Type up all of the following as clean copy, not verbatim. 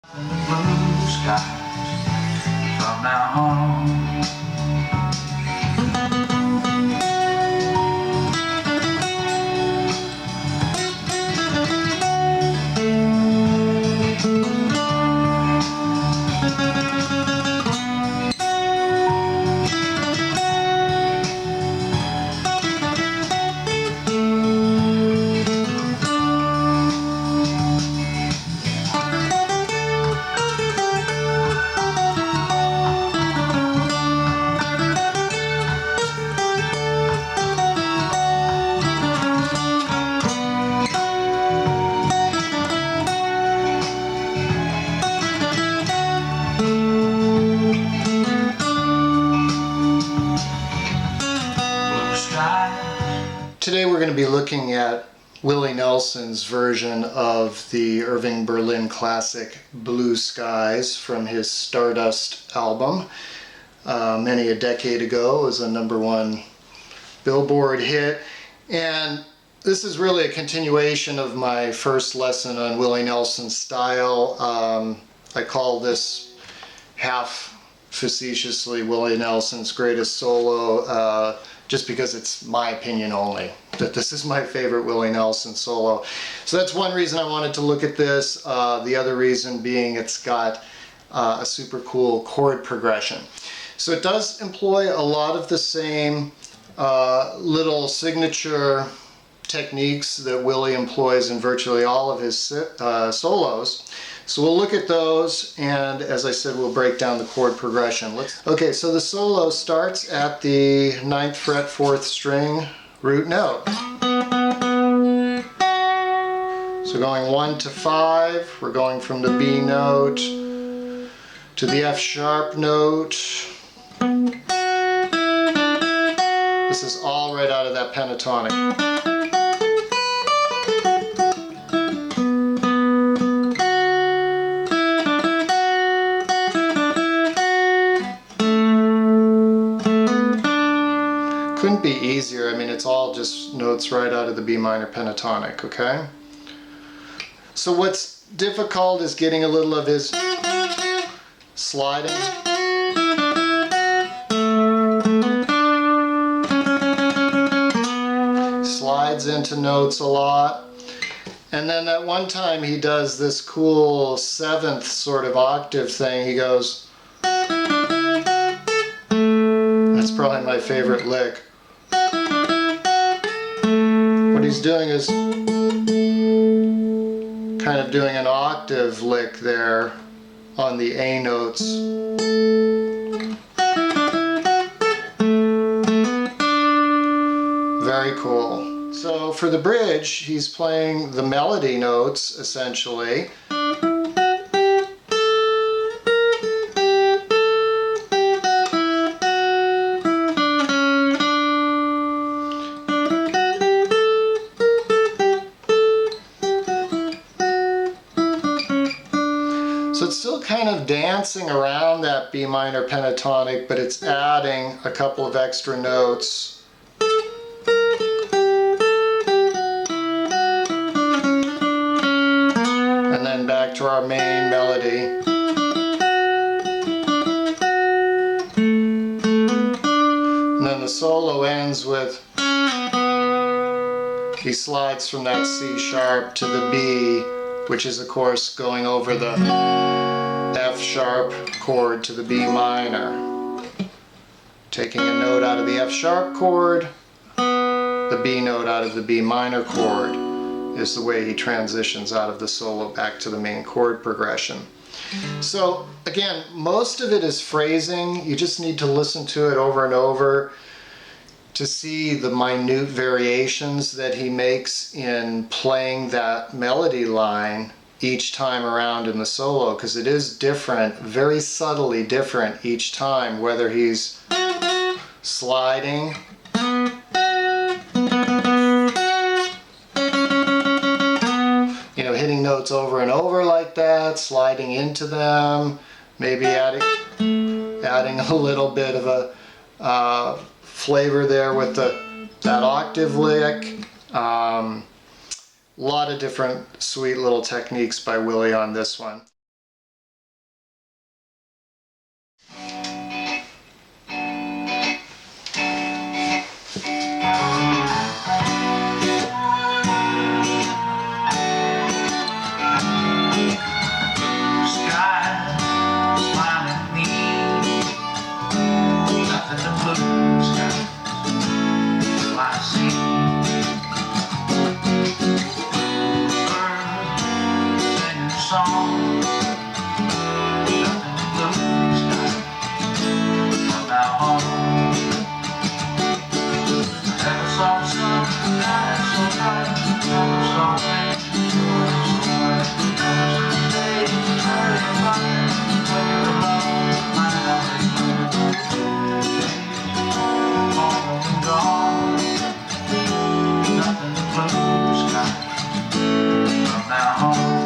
Blue skies from now on. Today we're going to be looking at Willie Nelson's version of the Irving Berlin classic Blue Skies from his Stardust album. Many a decade ago, it was a #1 Billboard hit, and this is really a continuation of my first lesson on Willie Nelson's style. I call this half facetiously Willie Nelson's greatest solo, just because it's my opinion only, that this is my favorite Willie Nelson solo. So that's one reason I wanted to look at this. The other reason being it's got a super cool chord progression. So it does employ a lot of the same little signature techniques that Willie employs in virtually all of his solos. So we'll look at those, and as I said, we'll break down the chord progression. Okay, so the solo starts at the 9th fret, 4th string root note. So going 1 to 5, we're going from the B note to the F sharp note. This is all right out of that pentatonic. Couldn't be easier. I mean, it's all just notes right out of the B minor pentatonic, okay? So what's difficult is getting a little of his sliding. Slides into notes a lot. And then at one time he does this cool 7th sort of octave thing. He goes, that's probably my favorite lick. What he's doing is kind of doing an octave lick there on the A notes. Very cool. So for the bridge, he's playing the melody notes essentially. So it's still kind of dancing around that B minor pentatonic, but it's adding a couple of extra notes. And then back to our main melody. And then the solo ends with, he slides from that C sharp to the B, which is of course going over the F sharp chord to the B minor. Taking a note out of the F sharp chord, the B note out of the B minor chord is the way he transitions out of the solo back to the main chord progression. So again, most of it is phrasing. You just need to listen to it over and over to see the minute variations that he makes in playing that melody line each time around in the solo, because it is different, very subtly different each time, whether he's sliding, you know, hitting notes over and over like that, sliding into them, maybe adding a little bit of a flavor there with that octave lick. A lot of different sweet little techniques by Willie on this one.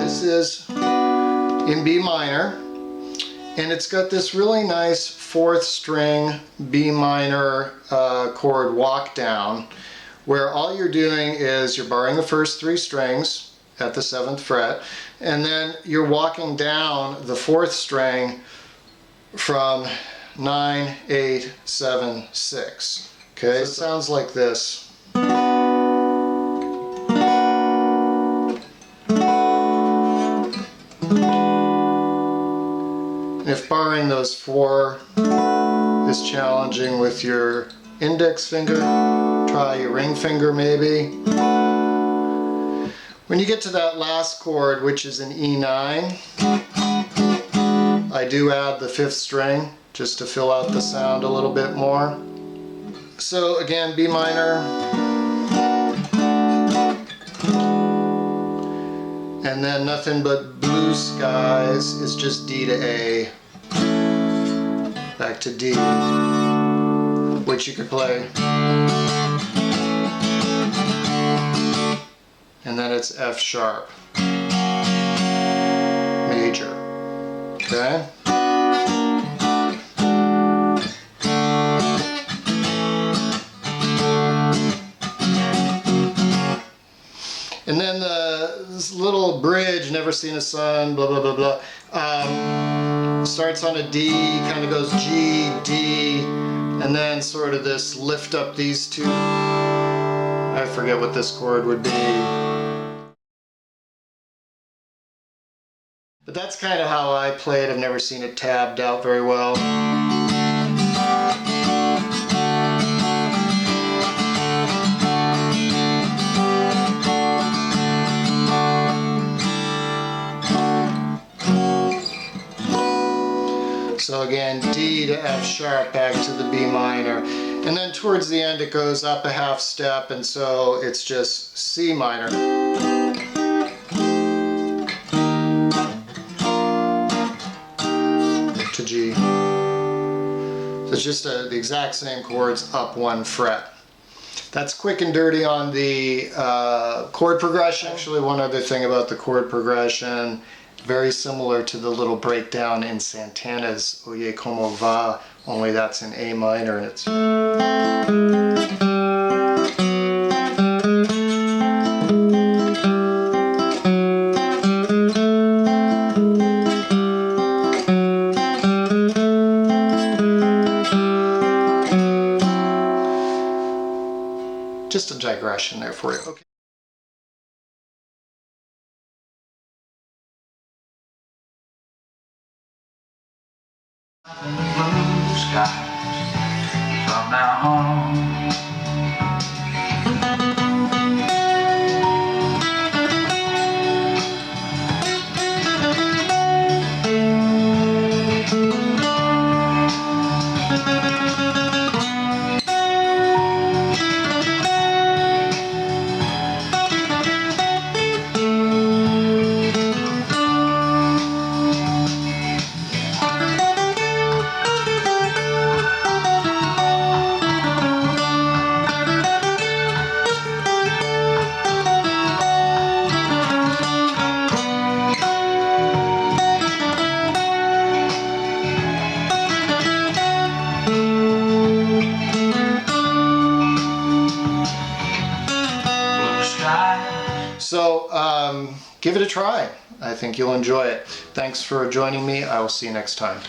This is in B minor, and it's got this really nice 4th string B minor chord walk down, where all you're doing is you're barring the first 3 strings at the 7th fret, and then you're walking down the 4th string from 9, 8, 7, 6. Okay, so it sounds like this. If barring those 4 is challenging with your index finger, try your ring finger maybe. When you get to that last chord, which is an E9, I do add the 5th string just to fill out the sound a little bit more. So again, B minor, and then Nothing But Blue Skies is just D to A, back to D, which you could play, and then it's F sharp, major, okay? And then this little bridge, Never Seen a Sun, blah, blah, blah, blah, starts on a D, kind of goes G, D, and then sort of this lift up these 2. I forget what this chord would be. But that's kind of how I play it. I've never seen it tabbed out very well. So again, D to F sharp, back to the B minor. And then towards the end it goes up a half step, and so it's just C minor. To G. So it's just the exact same chords up 1 fret. That's quick and dirty on the chord progression. Actually, one other thing about the chord progression, very similar to the little breakdown in Santana's Oye Como Va, only that's in A minor, and it's... Just a digression there for you. Okay. Blue skies from now on. So give it a try. I think you'll enjoy it. Thanks for joining me. I will see you next time.